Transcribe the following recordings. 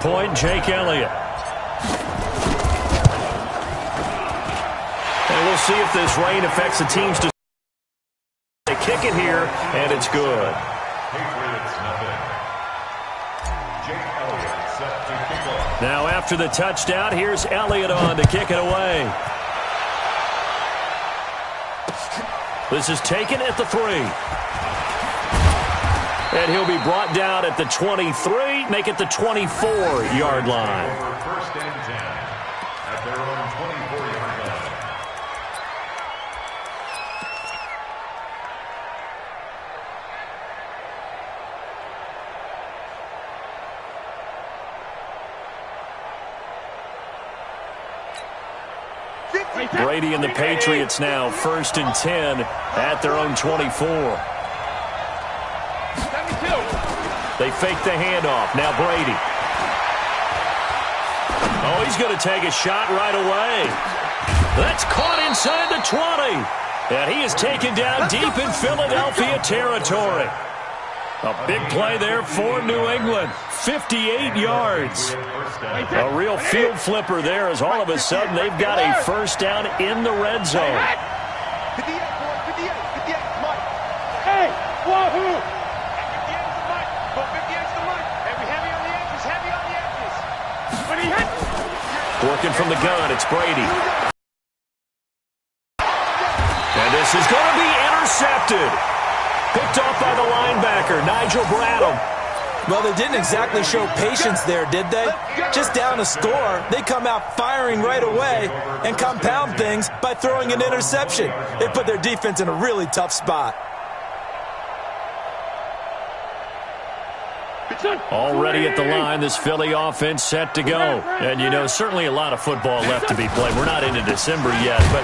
Point, Jake Elliott. And we'll see if this rain affects the team's decision. They kick it here, and it's good. Now after the touchdown, here's Elliott on to kick it away. This is taken at the 3. And he'll be brought down at the 23, make it the 24-yard line. First and 10 at their own 24-yard line. Brady and the Patriots now first and 10 at their own 24. They fake the handoff. Now Brady. Oh, he's going to take a shot right away. That's caught inside the 20. And he is taken down deep in Philadelphia territory. A big play there for New England. 58 yards. A real field flipper there as all of a sudden they've got a first down in the red zone. 58, Mike. Hey, wahoo! 58's the Mike. Heavy on the edges, Working from the gun, it's Brady. And this is going to be intercepted. Picked off by the linebacker, Nigel Bradham. Well, they didn't exactly show patience there, did they? Just down a score, they come out firing right away and compound things by throwing an interception. They put their defense in a really tough spot. Already at the line, this Philly offense set to go. And, you know, certainly a lot of football left to be played. We're not into December yet, but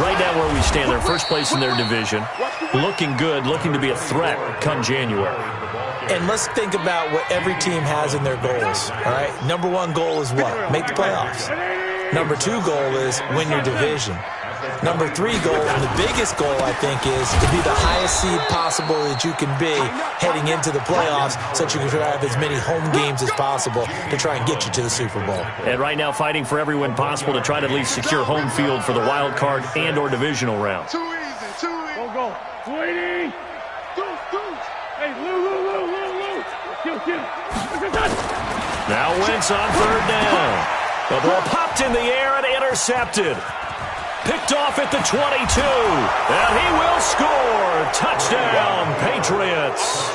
right now where we stand, they're first place in their division. Looking good, looking to be a threat come January. And let's think about what every team has in their goals, all right? Number one goal is what? Make the playoffs. Number two goal is win your division. Number three goal, and the biggest goal, I think, is to be the highest seed possible that you can be heading into the playoffs so that you can have as many home games as possible to try and get you to the Super Bowl. And right now fighting for every win possible to try to at least secure home field for the wild card and or divisional round. Too easy. Go. 20. Hey, Lou. Kill. Now Wentz on third down. The ball popped in the air and intercepted. Picked off at the 22. And he will score. Touchdown, Patriots.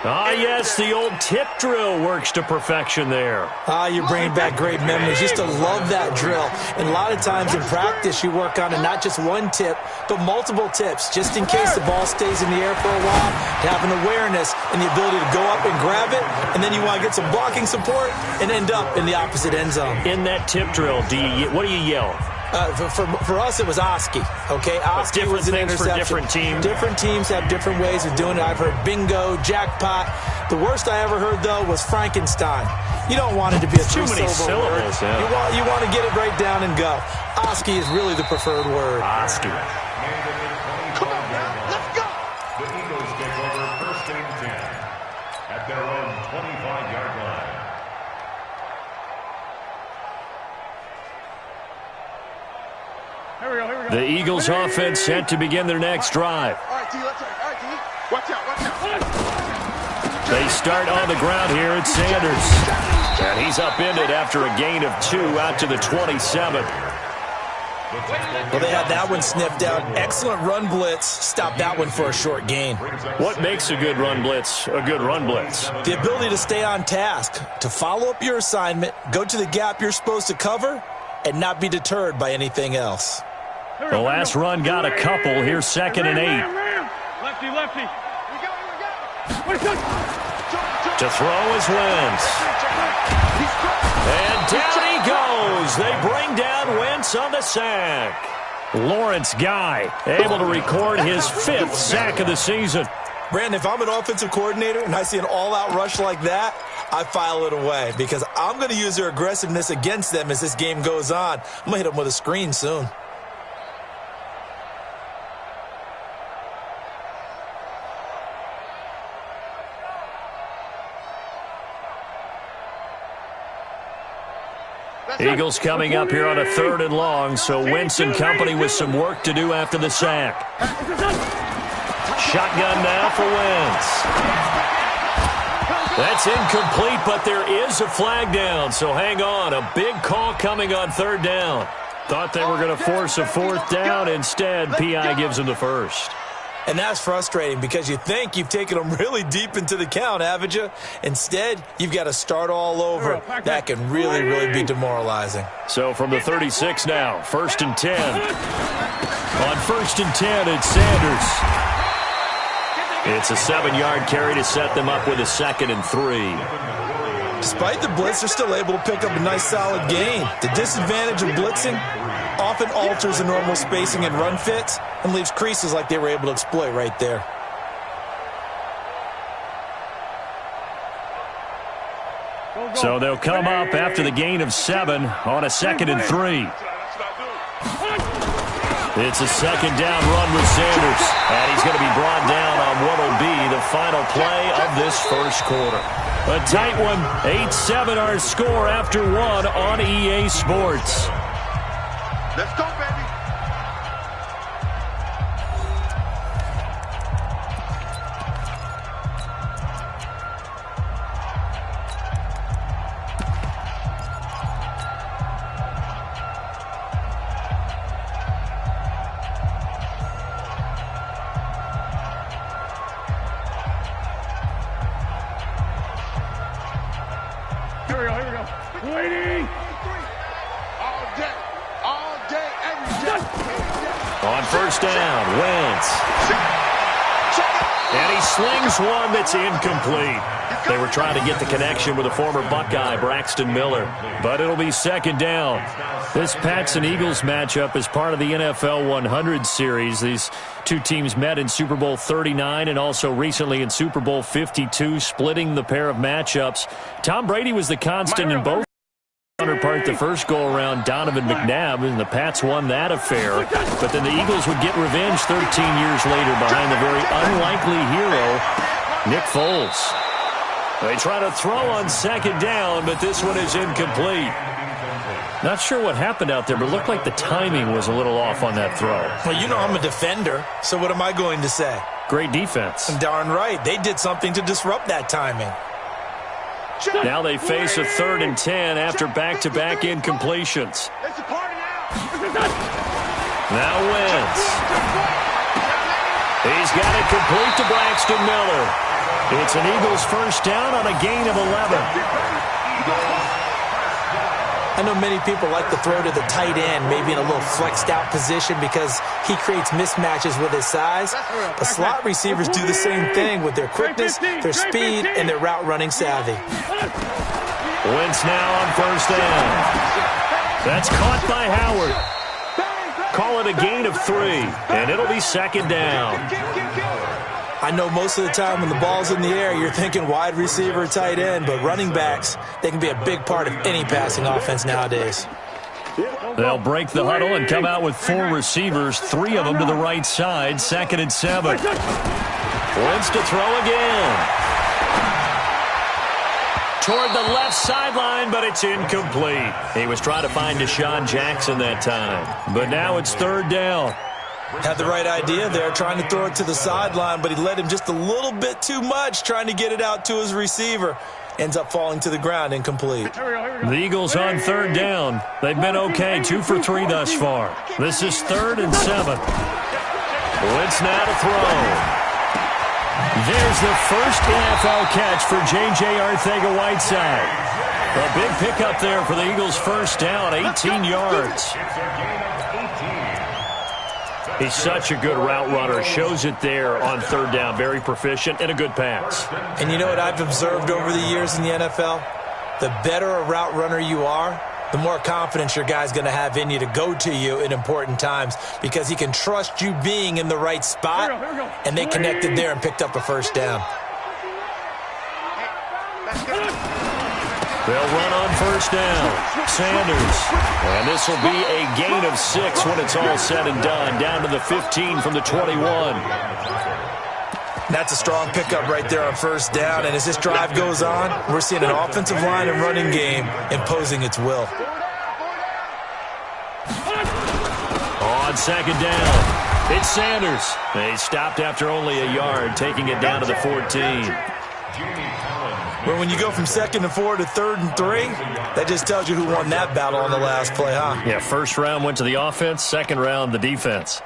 Ah, yes, the old tip drill works to perfection there. You're bringing back great memories. Used to love that drill. And a lot of times in practice, you work on it, not just one tip, but multiple tips, just in case the ball stays in the air for a while, to have an awareness and the ability to go up and grab it, and then you want to get some blocking support and end up in the opposite end zone. In that tip drill, what do you yell? For us, it was Oski. Okay, Oski was an interception. For different teams. Different teams have different ways of doing it. I've heard bingo, jackpot. The worst I ever heard, though, was Frankenstein. You don't want it to be a too many syllables. Yeah. You want to get it right down and go. Oski is really the preferred word. Oski. Come on now, let's go. The Eagles take over first and 10 at their own 25-yard line. Here we go. The Eagles offense set to begin their next drive. All right, D, let's go. All right, D. Watch out. They start on the ground here at Sanders. And he's upended after a gain of 2 out to the 27. Well, they had that one sniffed out. Excellent run blitz. Stop that one for a short gain. What makes a good run blitz a good run blitz? The ability to stay on task, to follow up your assignment, go to the gap you're supposed to cover, and not be deterred by anything else. The last run got a couple. Here's 2nd and 8. Lefty. We go. To throw is Wentz. And down he goes. They bring down Wentz on the sack. Lawrence Guy able to record his 5th sack of the season. Brandon, if I'm an offensive coordinator and I see an all-out rush like that, I file it away because I'm going to use their aggressiveness against them as this game goes on. I'm going to hit them with a screen soon. Eagles coming up here on a 3rd and long, so Wentz and company with some work to do after the sack. Shotgun now for Wentz. That's incomplete, but there is a flag down, so hang on. A big call coming on 3rd down. Thought they were going to force a 4th down. Instead, P.I. gives them the first. And that's frustrating because you think you've taken them really deep into the count, haven't you? Instead, you've got to start all over. That can really, really be demoralizing. So from the 36 now, 1st and 10. On 1st and 10, it's Sanders. It's a 7-yard carry to set them up with a 2nd and 3. Despite the blitz, they're still able to pick up a nice, solid gain. The disadvantage of blitzing often alters the normal spacing and run fits and leaves creases like they were able to exploit right there. So they'll come up after the gain of 7 on a 2nd and 3. It's a 2nd down run with Sanders, and he's going to be brought down on what will be the final play of this first quarter. A tight one, 8-7 our score after 1 on EA Sports. Let's go, baby. Here we go. Waiting. All day, every day. On 1st down, Wentz. And he slings one that's incomplete. They were trying to get the connection with a former Buckeye, Braxton Miller. But it'll be 2nd down. This Pats and Eagles matchup is part of the NFL 100 series. These two teams met in Super Bowl 39 and also recently in Super Bowl 52, splitting the pair of matchups. Tom Brady was the constant in both. Counterpart the first go-around, Donovan McNabb, and the Pats won that affair. But then the Eagles would get revenge 13 years later behind the very unlikely hero, Nick Foles. They try to throw on 2nd down, but this one is incomplete. Not sure what happened out there, but it looked like the timing was a little off on that throw. Well, you know I'm a defender, so what am I going to say? Great defense. Darn right. They did something to disrupt that timing. Now they face a 3rd and 10 after back-to-back incompletions. It's a party now. Now Wentz. He's got it complete to Braxton Miller. It's an Eagles 1st down on a gain of 11. I know many people like to throw to the tight end, maybe in a little flexed out position because he creates mismatches with his size. But slot receivers do the same thing with their quickness, their speed, and their route running savvy. Wentz now on 1st down. That's caught by Howard. Call it a gain of 3, and it'll be 2nd down. I know most of the time when the ball's in the air, you're thinking wide receiver, tight end, but running backs, they can be a big part of any passing offense nowadays. They'll break the huddle and come out with 4 receivers, 3 of them to the right side, 2nd and 7. Wentz to throw again. Toward the left sideline, but it's incomplete. He was trying to find Deshaun Jackson that time, but now it's 3rd down. Had the right idea there, trying to throw it to the sideline, but he led him just a little bit too much, trying to get it out to his receiver. Ends up falling to the ground, incomplete. The Eagles on 3rd down. They've been okay, 2 for 3 thus far. This is 3rd and 7. Wentz now to throw. There's the first NFL catch for J.J. Arcega-Whiteside. A big pickup there for the Eagles' 1st down, 18 yards. He's such a good route runner. Shows it there on 3rd down. Very proficient and a good pass. And you know what I've observed over the years in the NFL? The better a route runner you are, the more confidence your guy's going to have in you to go to you in important times because he can trust you being in the right spot, and they connected there and picked up a 1st down. They'll run on 1st down. Sanders. And this will be a gain of 6 when it's all said and done. Down to the 15 from the 21. That's a strong pickup right there on 1st down. And as this drive goes on, we're seeing an offensive line and running game imposing its will. On second down, it's Sanders. They stopped after only a yard, taking it down to the 14. Well, when you go from 2nd and 4 to 3rd and 3, that just tells you who won that battle on the last play, huh? Yeah, first round went to the offense, second round the defense.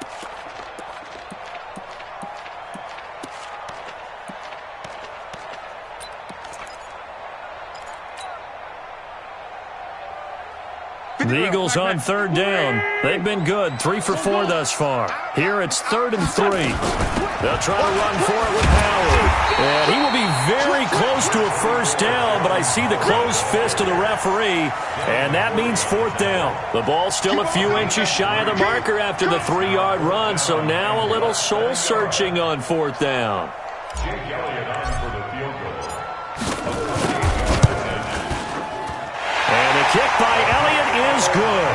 The Eagles on 3rd down. They've been good, 3 for 4 thus far. Here it's 3rd and 3. They'll try to run for it with Howard. And he will be very close to a first down, but I see the closed fist of the referee, and that means 4th down. The ball's still a few inches shy of the marker after the 3-yard run, so now a little soul-searching on 4th down. Kick by Elliott is good.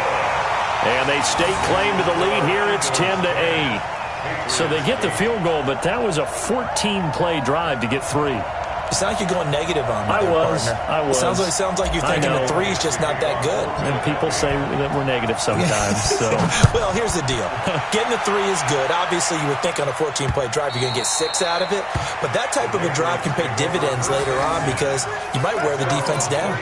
And they stake claim to the lead here. It's 10-8. So they get the field goal, but that was a 14-play drive to get 3. You sound like you're going negative on me. I was. It sounds like you're thinking the 3 is just not that good. And people say that we're negative sometimes. So. Well, here's the deal. Getting the 3 is good. Obviously, you would think on a 14-play drive you're going to get 6 out of it. But that type of a drive can pay dividends later on because you might wear the defense down.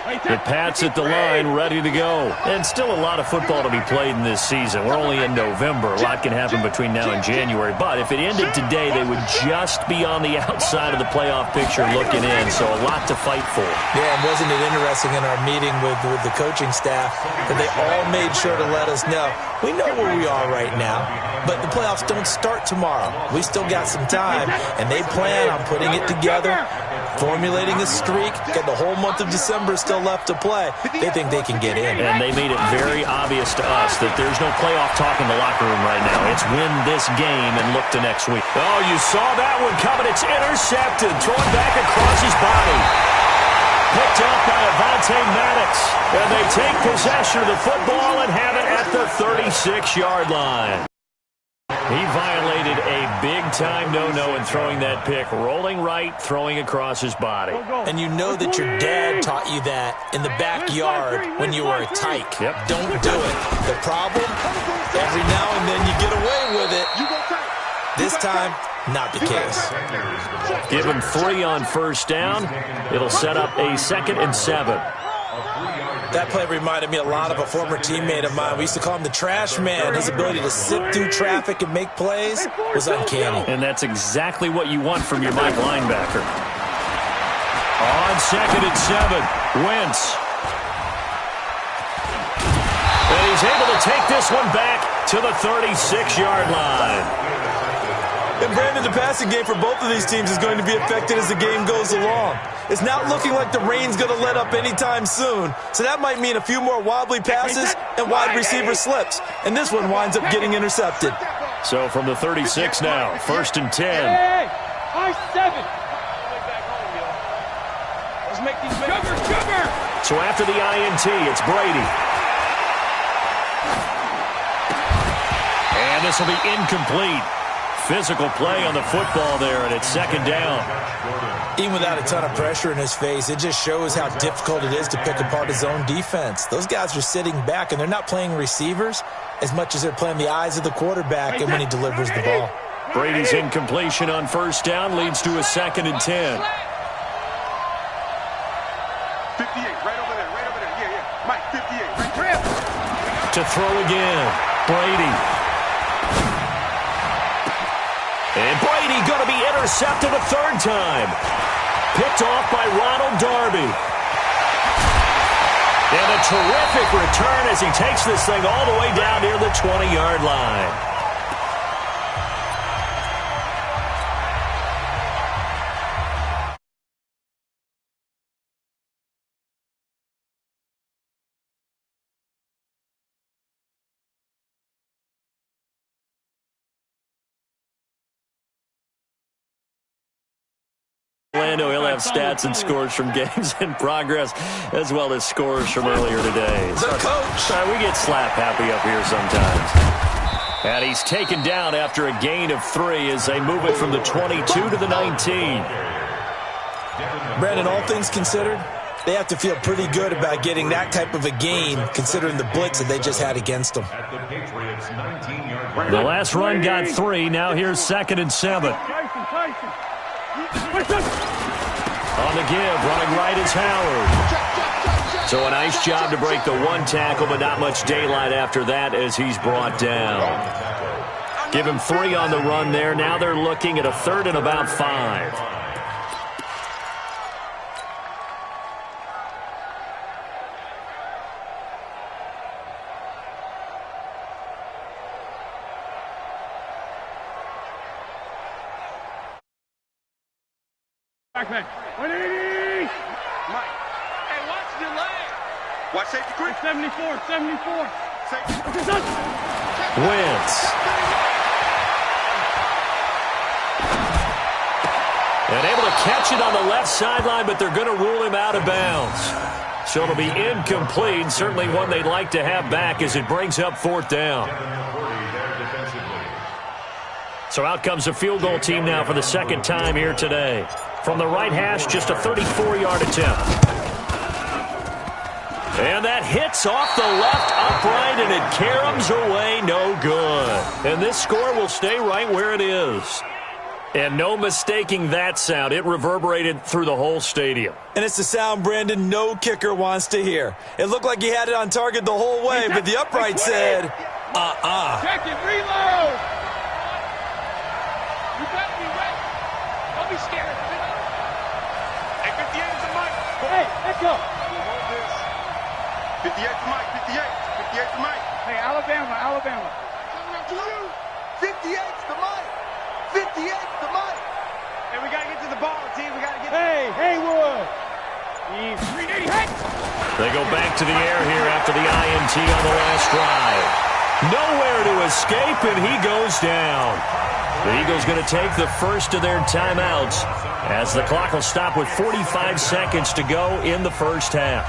The Pats at the line, ready to go. And still a lot of football to be played in this season. We're only in November. A lot can happen between now and January. But if it ended today, they would just be on the outside of the playoff picture looking in. So a lot to fight for. Yeah, and wasn't it interesting in our meeting with the coaching staff that they all made sure to let us know, we know where we are right now, but the playoffs don't start tomorrow. We still got some time, and they plan on putting it together, formulating a streak, got the whole month of December still left to play. They think they can get in. And they made it very obvious to us that there's no playoff talk in the locker room right now. It's win this game and look to next week. Oh, you saw that one coming. It's intercepted. Thrown back across his body. Picked up by Avonte Maddox. And they take possession of the football and have it at the 36-yard line. He violated a big-time no-no in throwing that pick. Rolling right, throwing across his body. And you know that your dad taught you that in the backyard when you were a tyke. Yep. Don't do it. The problem, every now and then you get away with it. This time, not the case. Give him 3 on first down. It'll set up a 2nd and 7. That play reminded me a lot of a former teammate of mine. We used to call him the trash man. His ability to sit through traffic and make plays was uncanny. And that's exactly what you want from your Mike linebacker. On 2nd and 7, Wentz. And he's able to take this one back to the 36-yard line. And Brandon, the passing game for both of these teams is going to be affected as the game goes along. It's not looking like the rain's going to let up anytime soon. So that might mean a few more wobbly passes and wide receiver slips. And this one winds up getting intercepted. So from the 36 now, 1st and 10. Hey, I-7. Let's make these sugar. So after the INT, it's Brady. And this will be incomplete. Physical play on the football there, and it's 2nd down. Even without a ton of pressure in his face, it just shows how difficult it is to pick apart his own defense. Those guys are sitting back, and they're not playing receivers as much as they're playing the eyes of the quarterback and when he delivers the ball. Brady's incompletion on first down leads to a 2nd and 10. 58, right over there. Yeah. Mike, 58, right. To throw again, Brady. And Brady going to be intercepted a 3rd time. Picked off by Ronald Darby. And a terrific return as he takes this thing all the way down near the 20-yard line. Orlando, he'll have stats and scores from games in progress as well as scores from earlier today. The coach. We get slap happy up here sometimes. And he's taken down after a gain of 3 as they move it from the 22 to the 19. Brandon, all things considered, they have to feel pretty good about getting that type of a gain considering the blitz that they just had against them. The last run got 3. Now here's 2nd and 7. On the give, running right is Howard. So a nice job to break the 1 tackle, but not much daylight after that as he's brought down. Give him 3 on the run there. Now they're looking at a 3rd and about 5. Backman. 180. Mike. Hey, watch delay. Watch safety quick. 74. 74. Safety. Wentz. And able to catch it on the left sideline, but they're going to rule him out of bounds. So it'll be incomplete. Certainly one they'd like to have back as it brings up 4th down. So out comes the field goal team now for the 2nd time here today. From the right hash, just a 34-yard attempt. And that hits off the left upright, and it caroms away, no good. And this score will stay right where it is. And no mistaking that sound. It reverberated through the whole stadium. And it's the sound, Brandon, no kicker wants to hear. It looked like he had it on target the whole way, but the upright said, Check it, reload. You better be ready. Don't be scared. Hey, 58 is the mic. Hey, echo. 58 to Mike, 58. 58 to Mike. Hey, Alabama. 58's the mic. 58's the mic. Hey, we got to get to the ball, team. We got to get Hey, Haywood. They go back to the air here after the INT on the last drive. Nowhere to escape, and he goes down. The Eagles going to take the first of their timeouts as the clock will stop with 45 seconds to go in the first half.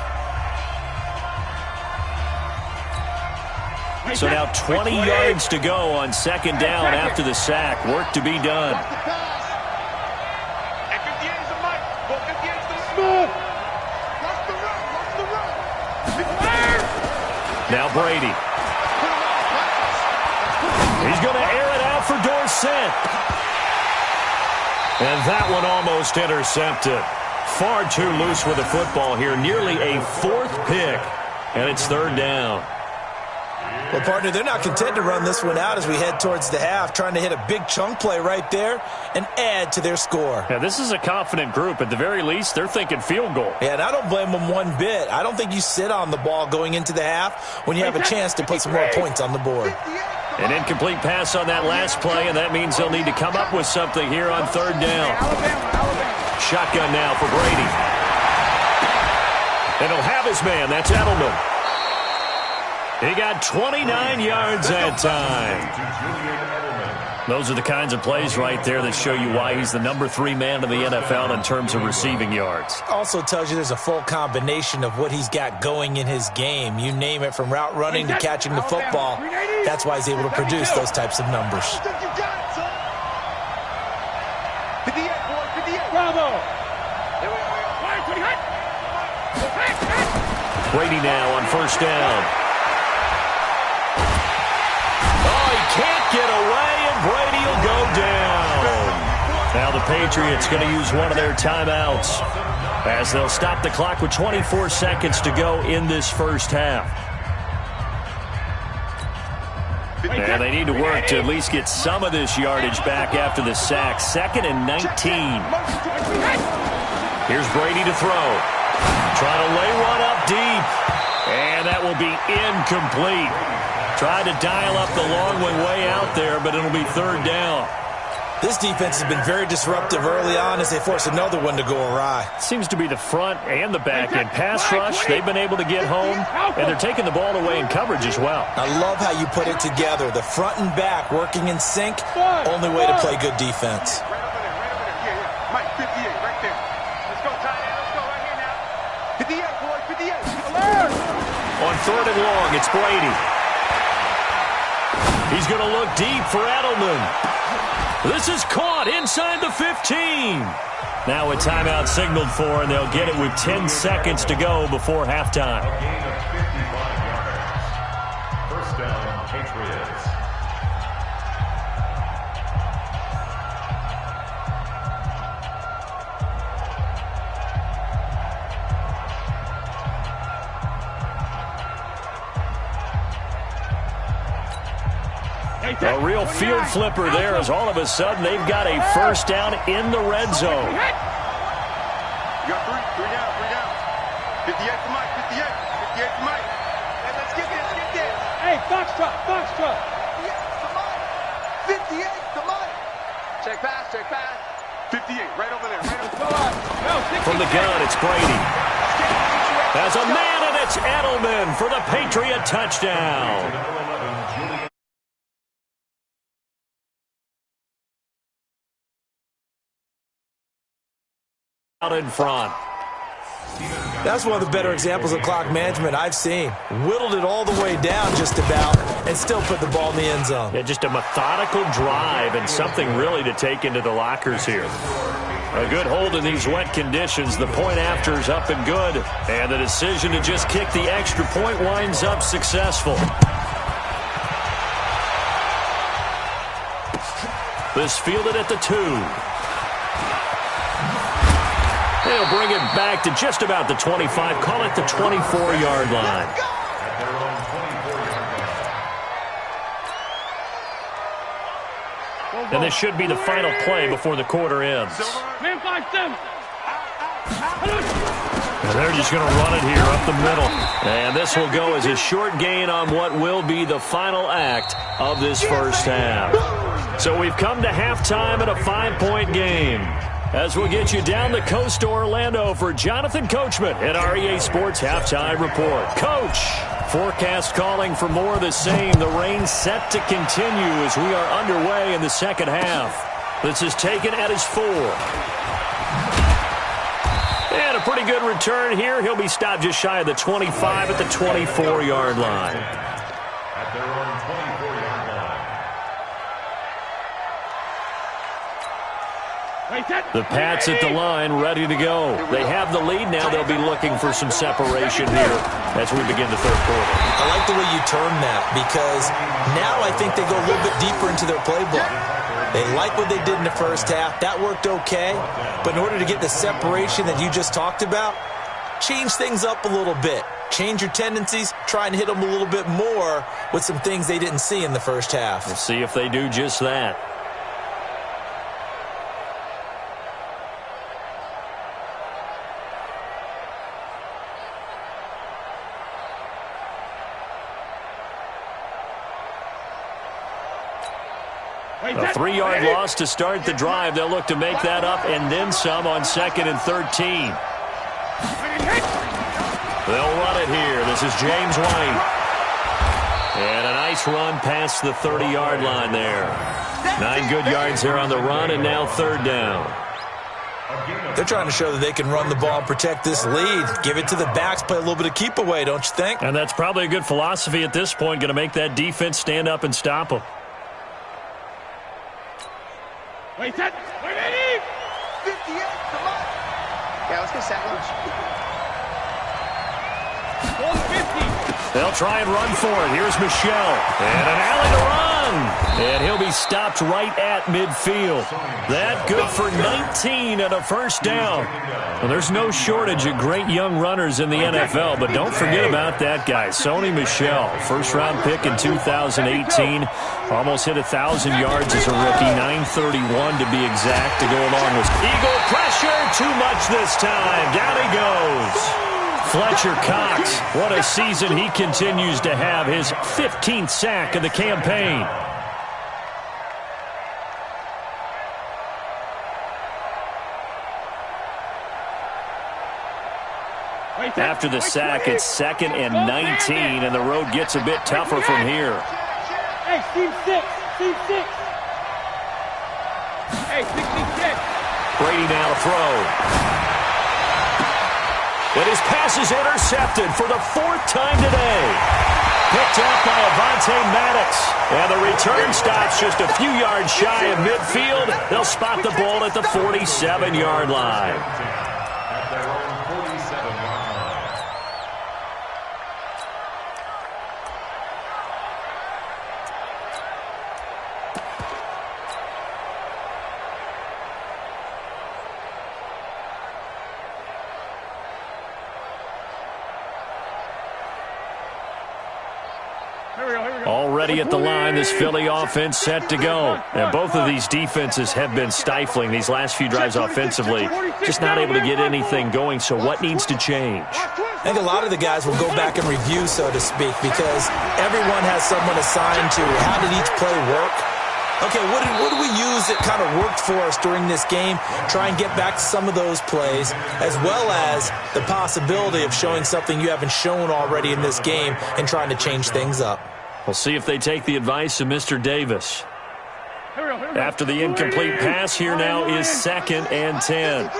So now 20 yards to go on 2nd down after the sack. Work to be done. Now Brady. He's going to air it out for Dorsett. And that one almost intercepted. Far too loose with the football here. Nearly a 4th pick. And it's 3rd down. Well, partner, they're not content to run this one out as we head towards the half, trying to hit a big chunk play right there and add to their score. Yeah, this is a confident group. At the very least, they're thinking field goal. Yeah, and I don't blame them one bit. I don't think you sit on the ball going into the half when you have a chance to put some more points on the board. An incomplete pass on that last play, and that means they'll need to come up with something here on 3rd down. Shotgun now for Brady. And he'll have his man. That's Edelman. He got 29 yards that time. Those are the kinds of plays right there that show you why he's the number 3 man in the NFL in terms of receiving yards. Also tells you there's a full combination of what he's got going in his game. You name it, from route running to catching the football. That's why he's able to produce those types of numbers. Brady now on 1st down. Can't get away, and Brady will go down. Now the Patriots going to use one of their timeouts as they'll stop the clock with 24 seconds to go in this first half. And they need to work to at least get some of this yardage back after the sack. 2nd and 19. Here's Brady to throw. Trying to lay one up deep. And that will be incomplete. Tried to dial up the long one way out there, but it'll be 3rd down. This defense has been very disruptive early on as they force another one to go awry. Seems to be the front and the back end. Pass rush, they've been able to get home, and they're taking the ball away in coverage as well. I love how you put it together. The front and back working in sync, only way to play good defense. Right over there. Mike, 58, right there. Let's go, tight end. Let's go right here now. 58, boy, 58. On 3rd and long, it's Brady. He's going to look deep for Edelman. This is caught inside the 15. Now a timeout signaled for, and they'll get it with 10 seconds to go before halftime. A gain of 55 yards. First down, Patriots. A real field flipper there as all of a sudden they've got a first down in the red zone. You got three down. 58 to Mike, 58 to Mike. Hey, let's get this. Hey, Foxtrot. 58 to Mike. Check pass. 58, right over there. From the gun, it's Brady. As a man, and it's Edelman for the Patriot touchdown. Out in front. That's one of the better examples of clock management I've seen. Whittled it all the way down just about and still put the ball in the end zone. Yeah, just a methodical drive and something really to take into the lockers here. A good hold in these wet conditions. The point after is up and good. And the decision to just kick the extra point winds up successful. This fielded at the 2. They'll bring it back to just about the 25. Call it the 24-yard line. At their own 24-yard line. And this should be the final play before the quarter ends. Man, 5-7. And they're just going to run it here up the middle. And this will go as a short gain on what will be the final act of this first half. So we've come to halftime in a 5-point game. As we'll get you down the coast to Orlando for Jonathan Coachman at our EA Sports Halftime Report. Coach, forecast calling for more of the same. The rain set to continue as we are underway in the second half. This is taken at his 4. And a pretty good return here. He'll be stopped just shy of the 25 at the 24-yard line. At their own 24-yard line. The Pats at the line, ready to go. They have the lead now. They'll be looking for some separation here as we begin the third quarter. I like the way you term that because now I think they go a little bit deeper into their playbook. They like what they did in the first half. That worked okay. But in order to get the separation that you just talked about, change things up a little bit. Change your tendencies. Try and hit them a little bit more with some things they didn't see in the first half. We'll see if they do just that. A 3-yard loss to start the drive. They'll look to make that up and then some on 2nd and 13. They'll run it here. This is James White. And a nice run past the 30-yard line there. 9 good yards there on the run, and now 3rd down. They're trying to show that they can run the ball and protect this lead. Give it to the backs, play a little bit of keep away, don't you think? And that's probably a good philosophy at this point, going to make that defense stand up and stop them. Wait, set. Wait, 58, come on. Yeah, let's get set lunch. 50. They'll try and run for it. Here's Michelle. And an alley to run. And he'll be stopped right at midfield. That good for 19 and a first down. Well, there's no shortage of great young runners in the NFL, but don't forget about that guy, Sony Michel. First-round pick in 2018. Almost hit 1,000 yards as a rookie. 931 to be exact to go along with Eagle pressure. Too much this time. Down he goes. Fletcher Cox, what a season he continues to have. His 15th sack of the campaign. After the sack, it's 2nd and 19, and the road gets a bit tougher from here. Hey, Steve 6. Hey, 66. Brady now to throw. And his pass is intercepted for the 4th time today. Picked up by Avonte Maddox. And the return stops just a few yards shy of midfield. They'll spot the ball at the 47-yard line. At their own 47-yard line. Already at the line, this Philly offense set to go. And both of these defenses have been stifling these last few drives offensively. Just not able to get anything going, so what needs to change? I think a lot of the guys will go back and review, so to speak, because everyone has someone assigned to how did each play work. Okay, what did we use that kind of worked for us during this game? Try and get back to some of those plays, as well as the possibility of showing something you haven't shown already in this game and trying to change things up. We'll see if they take the advice of Mr. Davis. After the incomplete pass, here now is 2nd and 10.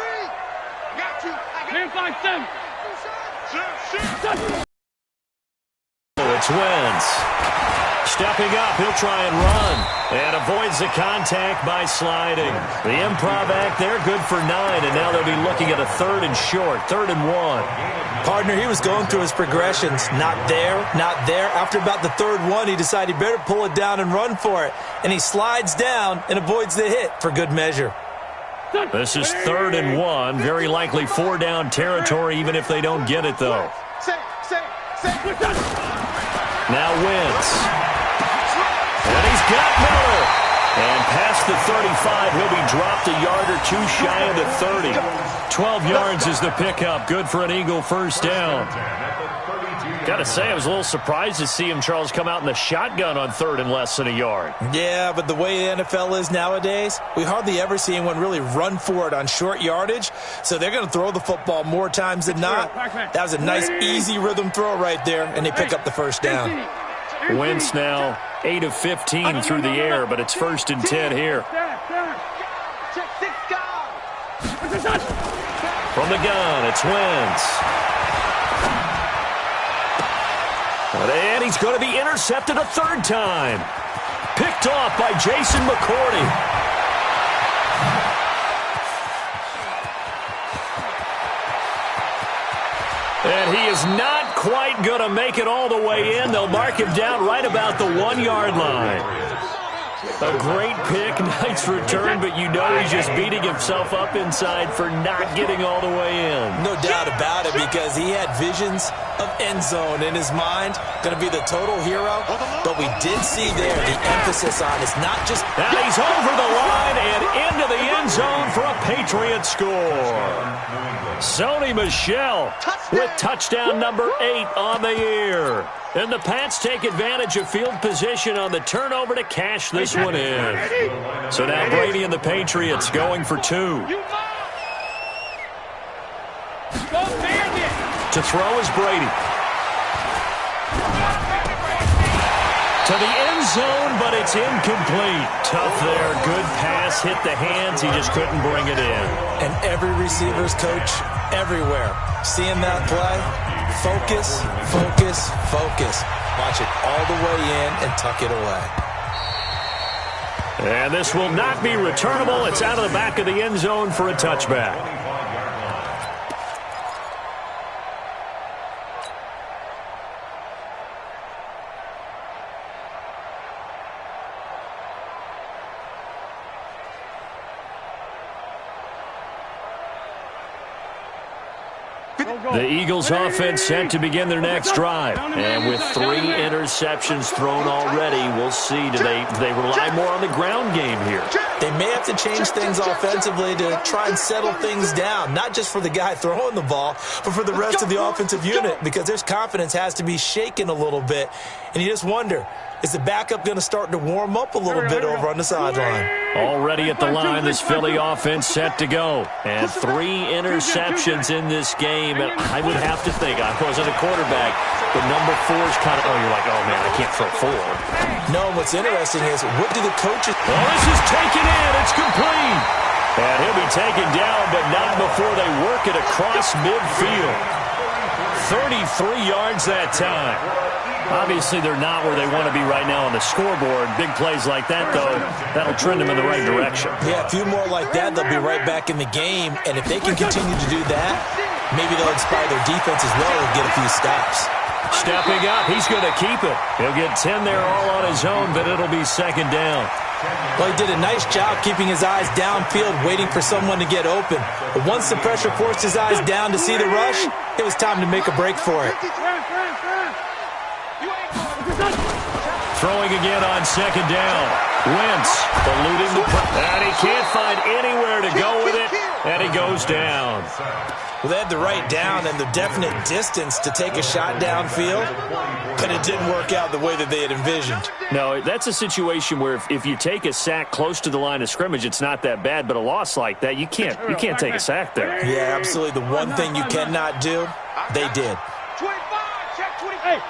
It's Wentz. Stepping up, he'll try and run. And avoids the contact by sliding. The improv act there, good for 9. And now they'll be looking at a 3rd and short, 3rd and 1. Partner, he was going through his progressions. Not there, not there. After about the 3rd one, he decided he better pull it down and run for it. And he slides down and avoids the hit for good measure. This is 3rd and 1. Very likely 4-down territory, even if they don't get it, though. Now Wentz. And he's got Miller. And past the 35, he'll be dropped a yard or two shy of the 30. 12 yards is the pickup. Good for an Eagle first down. Got to say, I was a little surprised to see him, Charles, come out in the shotgun on 3rd and less than a yard. Yeah, but the way the NFL is nowadays, we hardly ever see anyone really run for it on short yardage. So they're going to throw the football more times than not. That was a nice, easy rhythm throw right there, and they pick up the first down. Wentz now 8 of 15 through the air, but it's 1st and 10 here. From the gun, it's Wentz. And he's going to be intercepted a 3rd time. Picked off by Jason McCourty. And he is not quite going to make it all the way in. They'll mark him down right about the 1-yard line. A great pick, nice return, but you know he's just beating himself up inside for not getting all the way in. No doubt about it, because he had visions of end zone in his mind. Going to be the total hero, but we did see there the emphasis on is not just... Now he's over the line and into the end zone for a Patriot score. Sony Michel with touchdown number 8 on the year. And the Pats take advantage of field position on the turnover to cash this one in. So now Brady and the Patriots going for 2. To throw is Brady. To the end zone, but it's incomplete. Tough there. Good pass. Hit the hands. He just couldn't bring it in. And every receiver's coach everywhere. Seeing that play, focus, focus, focus. Watch it all the way in and tuck it away. And this will not be returnable. It's out of the back of the end zone for a touchback. The Eagles offense set to begin their next drive. And with 3 interceptions thrown already, we'll see. Do they rely more on the ground game here? They may have to change things offensively to try and settle things down, not just for the guy throwing the ball, but for the rest of the offensive unit, because their confidence has to be shaken a little bit. And you just wonder, is the backup going to start to warm up a little bit over on the sideline? Already at the line, this Philly offense set to go. And 3 interceptions in this game. And I would have to think, I wasn't a quarterback, but number 4 is kind of, you're like, oh, man, I can't throw 4. No, what's interesting is, what do the coaches... Oh, this is taken in. It's complete. And he'll be taken down, but not before they work it across midfield. 33 yards that time. Obviously, they're not where they want to be right now on the scoreboard. Big plays like that, though, that'll trend them in the right direction. Yeah, a few more like that, they'll be right back in the game. And if they can continue to do that, maybe they'll inspire their defense as well and get a few stops. Stepping up, he's going to keep it. He'll get 10 there all on his own, but it'll be second down. Well, he did a nice job keeping his eyes downfield, waiting for someone to get open. But once the pressure forced his eyes down to see the rush, it was time to make a break for it. Throwing again on second down. Wentz eluding the and he can't find anywhere to go with it, and he goes down. Well, they had the right down and the definite distance to take a shot downfield, but it didn't work out the way that they had envisioned. No, that's a situation where if you take a sack close to the line of scrimmage, it's not that bad, but a loss like that, you can't take a sack there. Yeah, absolutely. The one thing you cannot do, they did. 25, check 28. Hey,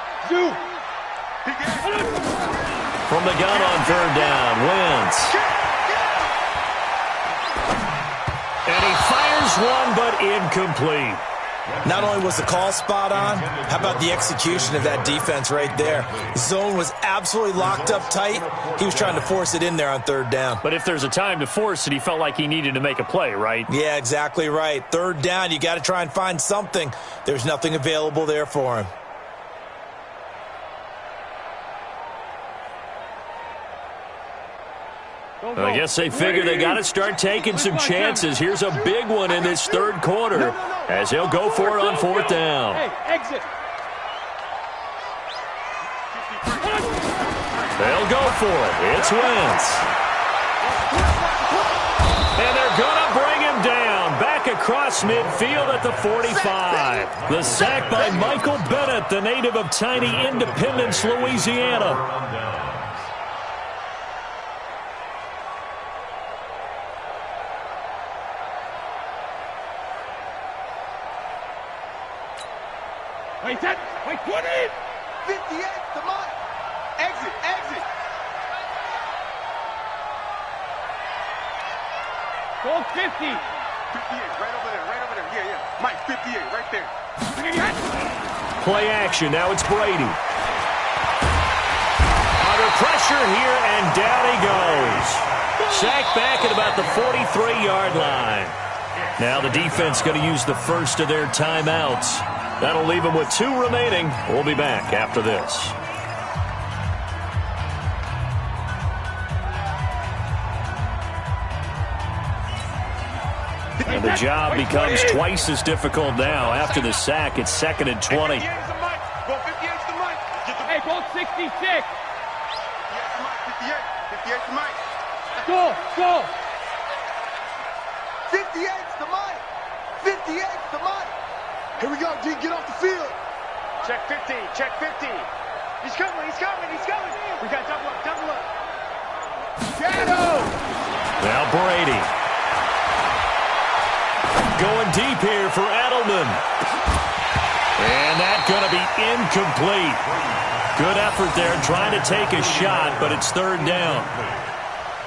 From the gun on third down, Wentz. And he fires one, but incomplete. Not only was the call spot on, how about the execution of that defense right there? Zone was absolutely locked up tight. He was trying to force it in there on third down. But if there's a time to force it, he felt like he needed to make a play, right? Yeah, exactly right. Third down, you got to try and find something. There's nothing available there for him. I guess they figure they got to start taking some chances. Here's a big one in this third quarter as he'll go for it on fourth down. Hey, exit. They'll go for it. It's Wentz. And they're going to bring him down. Back across midfield at the 45. The sack by Michael Bennett, the native of tiny Independence, Louisiana. Wait, 20. 58 to Mike. Exit. Go 50. 58, right over there. Yeah. Mike, 58, right there. Play action. Now it's Brady. Under pressure here, and down he goes. Sacked back at about the 43-yard line. Now the defense going to use the first of their timeouts. That'll leave them with 2 remaining. We'll be back after this. And the job becomes twice as difficult now. After the sack, it's 2nd and 20. Hey, go 66. 58 to Mike. Go. 58 to Mike. 58 to Mike. Here we go, D. Get off the field. Check 50. He's coming. We got double up. Shadow. Now Brady. Going deep here for Edelman. And that's going to be incomplete. Good effort there trying to take a shot, but it's third down.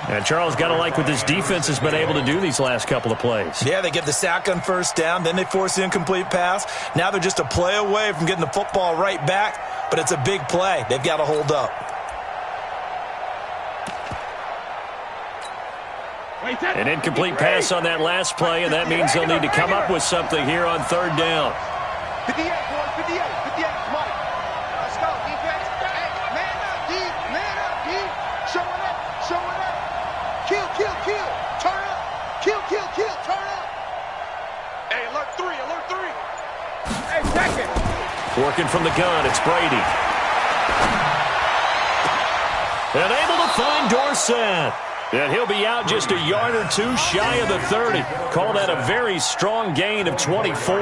And Charles, got to like what this defense has been able to do these last couple of plays. Yeah, they get the sack on first down, then they force the incomplete pass. Now they're just a play away from getting the football right back, but it's a big play. They've got to hold up. An incomplete pass on that last play, and that means they'll need to come up with something here on third down. 58, boys, 58, Mike. Let's go, defense. Hey, man up, D. Showing up. Kill. Turn up. Kill. Turn up. Hey, alert 3. Hey, second. Working from the gun, it's Brady. And able to find Dorsett. And he'll be out just a yard or 2 shy of the 30. Call that a very strong gain of 24.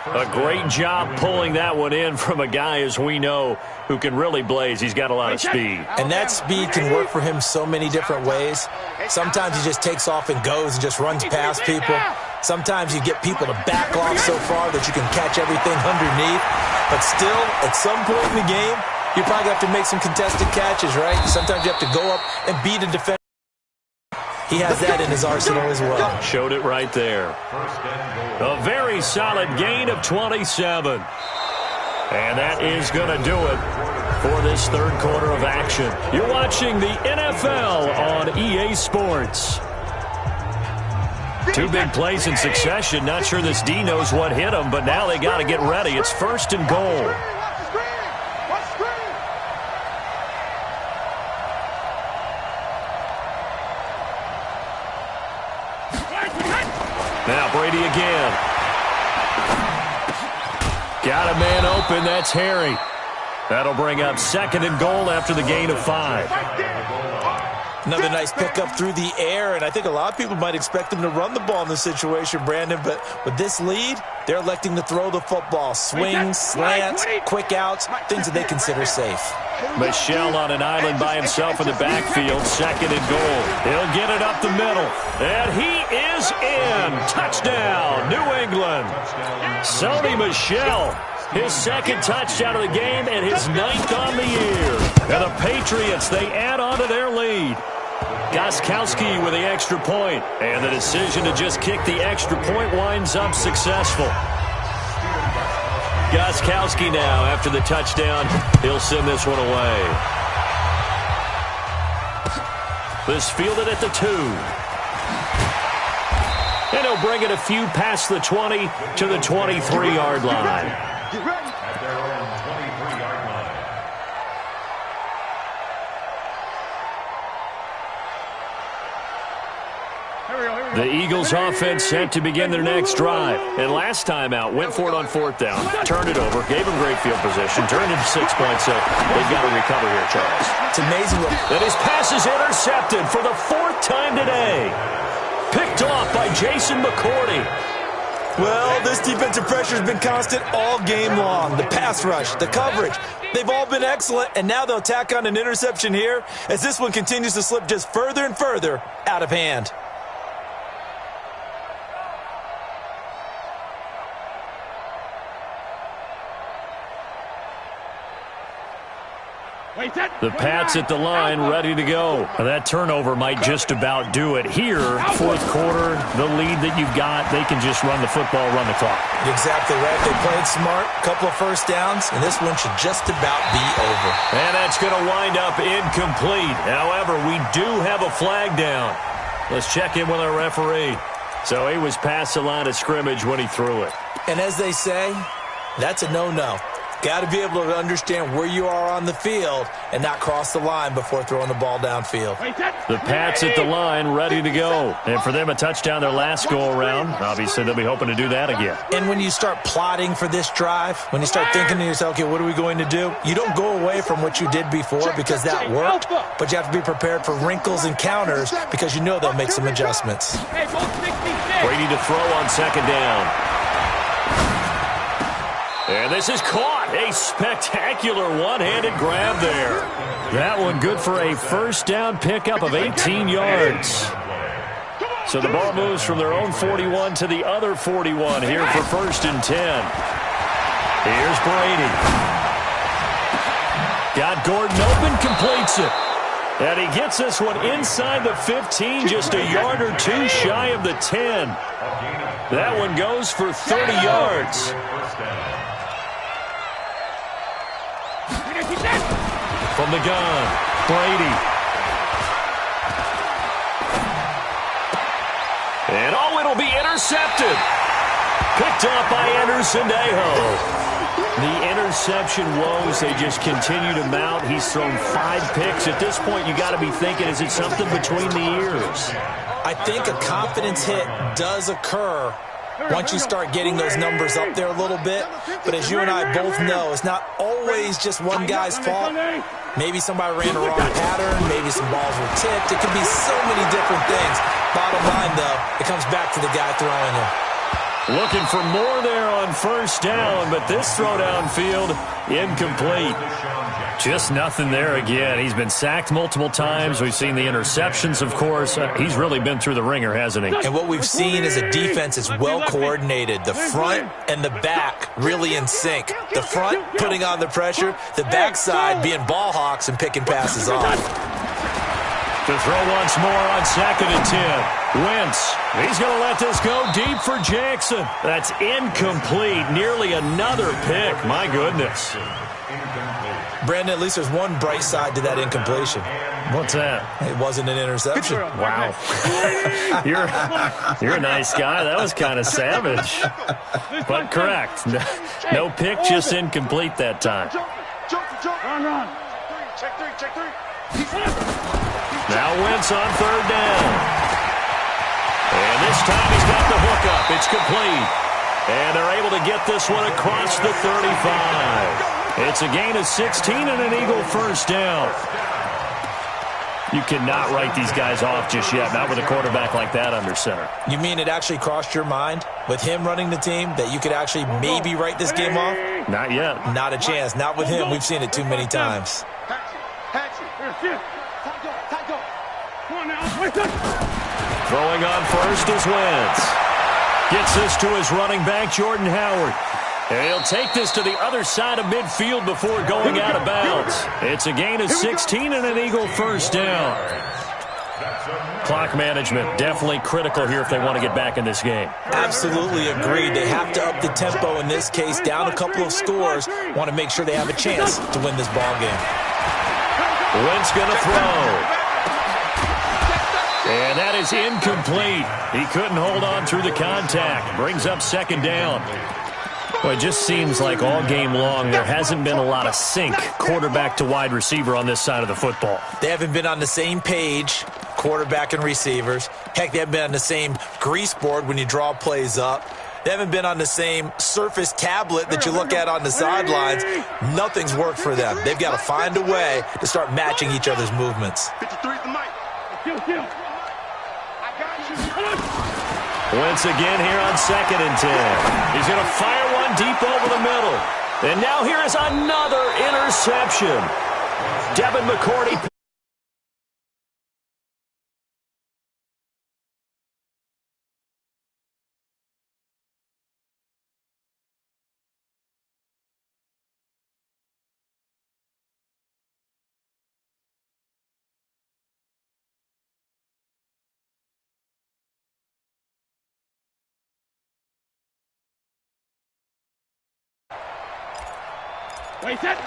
A great job pulling that one in from a guy, as we know, who can really blaze. He's got a lot of speed. And that speed can work for him so many different ways. Sometimes he just takes off and goes and just runs past people. Sometimes you get people to back off so far that you can catch everything underneath. But still, at some point in the game, you probably have to make some contested catches, right? Sometimes you have to go up and beat a defender. he has that in his arsenal as well. Showed it right there. A very solid gain of 27. And that is going to do it for this third quarter of action. You're watching the NFL on EA Sports. Two big plays in succession. Not sure this D knows what hit him, but now they got to get ready. It's 1st and goal. Now Brady again. Got a man open. That's Harry. That'll bring up 2nd and goal after the gain of 5. Another nice pickup through the air, and I think a lot of people might expect him to run the ball in this situation, Brandon, but with this lead, they're electing to throw the football. Swings, slants, quick outs, things that they consider safe. Michel on an island by himself in the backfield, 2nd and goal. He'll get it up the middle, and he is in. Touchdown, New England. Sony Michel, his 2nd touchdown of the game and his 9th on the year. And the Patriots, they add on to their lead. Gostkowski with the extra point, and the decision to just kick the extra point winds up successful. Gostkowski now, after the touchdown, he'll send this one away. This fielded at the 2. And he'll bring it a few past the 20 to the 23-yard line. Get ready. At their own 23-yard line. The Eagles offense set to begin their next drive. And last time out, went for it on 4th down, turned it over, gave him great field position, turned it to 6 points, so they've got to recover here, Charles. It's amazing. And his pass is intercepted for the 4th time today. Picked off by Jason McCourty. Well, this defensive pressure has been constant all game long. The pass rush, the coverage, they've all been excellent, and now they'll tack on an interception here as this one continues to slip just further and further out of hand. The Pats at the line, ready to go. That turnover might just about do it. Here, 4th quarter, the lead that you've got, they can just run the football, run the clock. Exactly right. They played smart, couple of 1st downs, and this one should just about be over. And that's going to wind up incomplete. However, we do have a flag down. Let's check in with our referee. So he was past the line of scrimmage when he threw it. And as they say, that's a no-no. Got to be able to understand where you are on the field and not cross the line before throwing the ball downfield. The Pats at the line, ready to go. And for them, a touchdown their last go-around. Obviously, they'll be hoping to do that again. And when you start plotting for this drive, when you start thinking to yourself, okay, what are we going to do? You don't go away from what you did before because that worked, but you have to be prepared for wrinkles and counters because you know they'll make some adjustments. Brady to throw on 2nd down. And this is caught. A spectacular one-handed grab there. That one good for a 1st down pickup of 18 yards. So the ball moves from their own 41 to the other 41 here for 1st and 10. Here's Brady. Got Gordon open, completes it. And he gets this one inside the 15, just a yard or 2 shy of the 10. That one goes for 30 yards. From the gun, Brady. And it'll be intercepted. Picked off by Anderson-Dejo. The interception woes, they just continue to mount. He's thrown 5 picks. At this point, you got to be thinking, is it something between the ears? I think a confidence hit does occur once you start getting those numbers up there a little bit. But as you and I both know, it's not always just one guy's fault. Maybe somebody ran a wrong pattern. Maybe some balls were tipped. It could be so many different things. Bottom line, though, it comes back to the guy throwing them. Looking for more there on 1st down, but this throw downfield, incomplete. Just nothing there again. He's been sacked multiple times. We've seen the interceptions, of course. He's really been through the ringer, hasn't he? And what we've seen is a defense is well coordinated. The front and the back really in sync. The front putting on the pressure, the backside being ball hawks and picking passes off. To throw once more on 2nd and 10. Wentz. He's going to let this go deep for Jackson. That's incomplete. Nearly another pick. My goodness. Brandon, at least there's one bright side to that incompletion. What's that? It wasn't an interception. Wow. You're a nice guy. That was kind of savage. But correct. No pick, just incomplete that time. Run. Check three. Now Wentz on 3rd down. And this time he's got the hook up. It's complete. And they're able to get this one across the 35. It's a gain of 16 and an Eagle first down. You cannot write these guys off just yet, not with a quarterback like that under center. You mean it actually crossed your mind with him running the team that you could actually maybe write this game off? Not yet. Not a chance. Not with him. We've seen it too many times. Throwing on first is Wentz. Gets this to his running back, Jordan Howard. And he'll take this to the other side of midfield before going out of bounds. It's a gain of 16 and an Eagle first down. Clock management definitely critical here if they want to get back in this game. Absolutely agreed. They have to up the tempo in this case, down a couple of scores. Want to make sure they have a chance to win this ball game. Wentz going to throw. And that is incomplete. He couldn't hold on through the contact. Brings up 2nd down. Well, it just seems like all game long there hasn't been a lot of sync quarterback to wide receiver on this side of the football. They haven't been on the same page, quarterback and receivers. Heck, they haven't been on the same grease board when you draw plays up. They haven't been on the same Surface tablet that you look at on the sidelines. Nothing's worked for them. They've got to find a way to start matching each other's movements. 53's the mic. I got you. Wentz again here on 2nd and 10. He's going to fire one deep over the middle. And now here is another interception. Devin McCourty.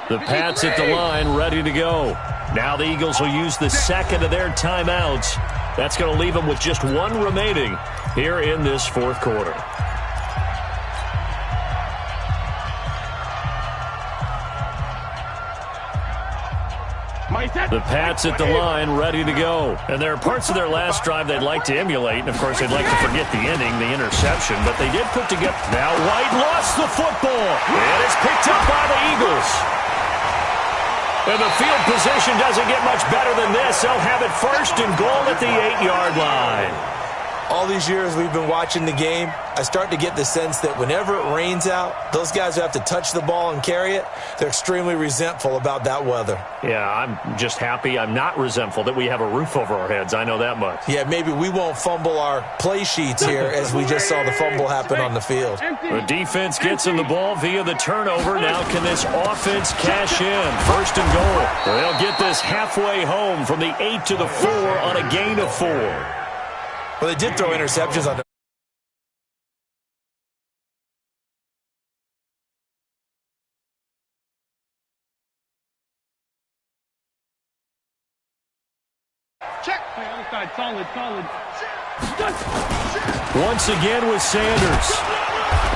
The Pats at the line, ready to go. Now the Eagles will use the 2nd of their timeouts. That's going to leave them with just one remaining here in this 4th quarter. The Pats at the line, ready to go. And there are parts of their last drive they'd like to emulate. And, of course, they'd like to forget the ending, the interception. But they did put together. Now White lost the football. And it's picked up by the Eagles. And the field position doesn't get much better than this. They'll have it 1st and goal at the 8-yard line. All these years we've been watching the game, I start to get the sense that whenever it rains out, those guys who have to touch the ball and carry it, they're extremely resentful about that weather. Yeah, I'm just happy I'm not resentful that we have a roof over our heads. I know that much. Yeah, maybe we won't fumble our play sheets here as we just saw the fumble happen on the field. The defense gets in the ball via the turnover. Now can this offense cash in? 1st and goal. They'll get this halfway home from the 8 to the 4 on a gain of 4. Well, they did throw interceptions on them. Check. Solid. Once again with Sanders.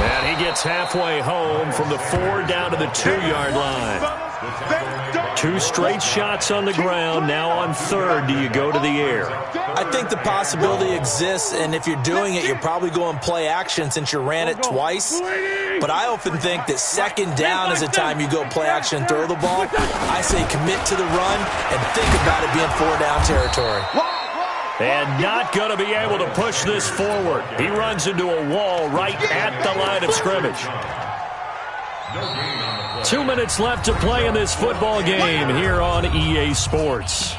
And he gets halfway home from the 4 down to the 2-yard line. 2 straight shots on the ground. Now on 3rd, do you go to the air? I think the possibility exists, and if you're doing it, you're probably going play action since you ran it twice. But I often think that 2nd down is the time you go play action and throw the ball. I say commit to the run and think about it being 4-down territory. And not going to be able to push this forward. He runs into a wall right at the line of scrimmage. 2 minutes left to play in this football game here on EA Sports.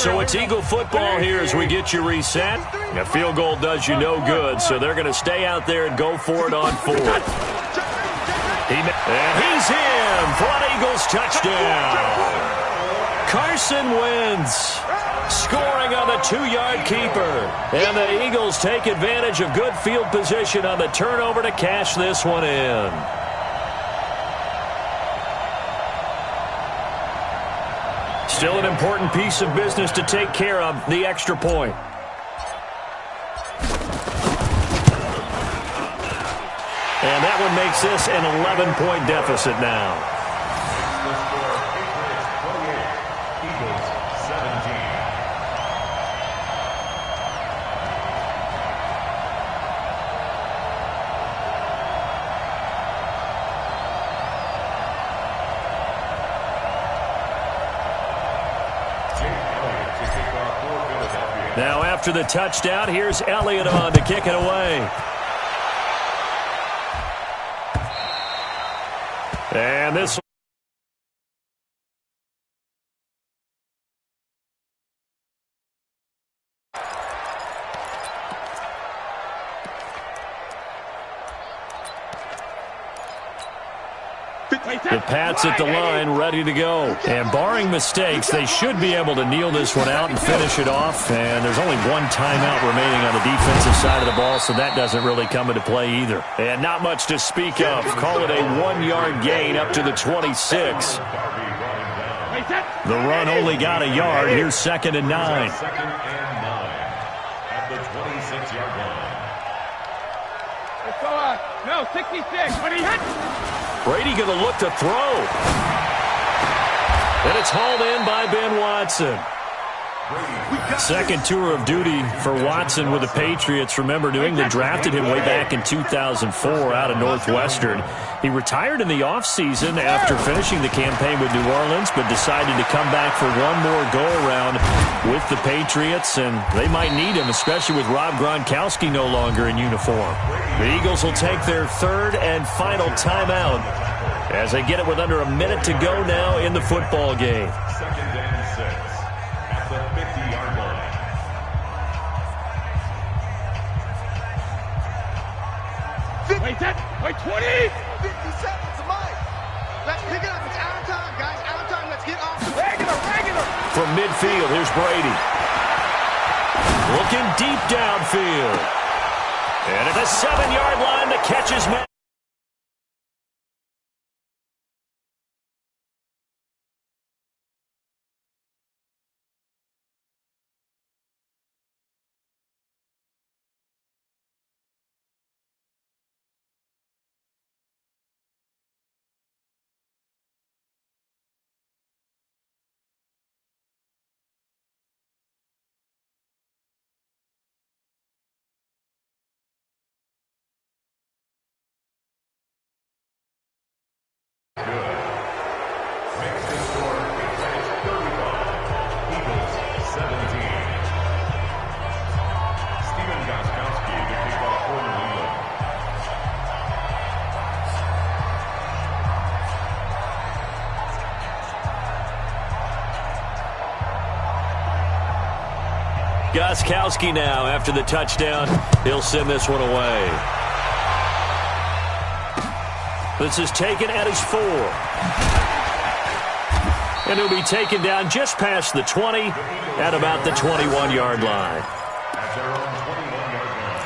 So it's Eagle football here as we get you reset. A field goal does you no good, so they're going to stay out there and go for it on fourth. And he's in for an Eagles touchdown. Carson wins, scoring on the 2-yard keeper. And the Eagles take advantage of good field position on the turnover to cash this one in. Still an important piece of business to take care of, the extra point. And that one makes this an 11-point deficit now. Now after the touchdown, here's Elliott on to kick it away. And this the Pats at the line, ready to go. And barring mistakes, they should be able to kneel this one out and finish it off. And there's only one timeout remaining on the defensive side of the ball, so that doesn't really come into play either. And not much to speak of. Call it a 1-yard gain up to the 26. The run only got a yard. Here's 2nd and 9. Second and 9 at the 26-yard line. Let's go no, 66. When he hit. Brady going to look to throw. And it's hauled in by Ben Watson. Second tour of duty for Watson with the Patriots. Remember, New England drafted him way back in 2004 out of Northwestern. He retired in the offseason after finishing the campaign with New Orleans, but decided to come back for one more go-around with the Patriots, and they might need him, especially with Rob Gronkowski no longer in uniform. The Eagles will take their 3rd and final timeout as they get it with under a minute to go now in the football game. 2nd and 6 at the 50-yard line. Wait, 20. 50 seconds to Mike. Let's pick it up. It's out of time, guys. Out of time. Let's get off. Regular. From midfield, here's Brady. Looking deep downfield. And at the 7-yard line, the catch is made. Gostkowski now after the touchdown. He'll send this one away. This is taken at his 4. And he'll be taken down just past the 20 at about the 21-yard line. At their own 21-yard line.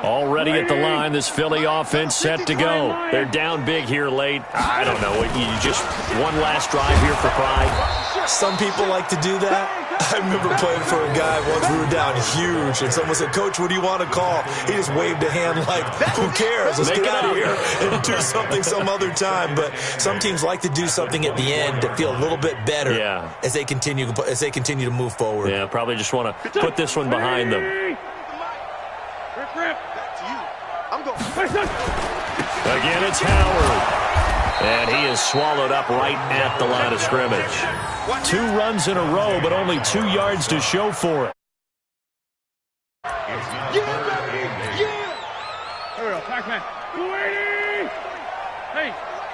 Already at the line, this Philly offense set to go. They're down big here late. I don't know. You just one last drive here for pride. Some people like to do that. I remember playing for a guy once. We were down huge, and someone said, "Coach, what do you want to call?" He just waved a hand like, "Who cares? Let's get out of here and do something some other time." But some teams like to do something at the end to feel a little bit better as they continue to move forward. Yeah, probably just want to put this one behind them. Again, it's Howard. And he is swallowed up right at the line of scrimmage. 2 runs in a row, but only 2 yards to show for it.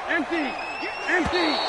Empty. Empty.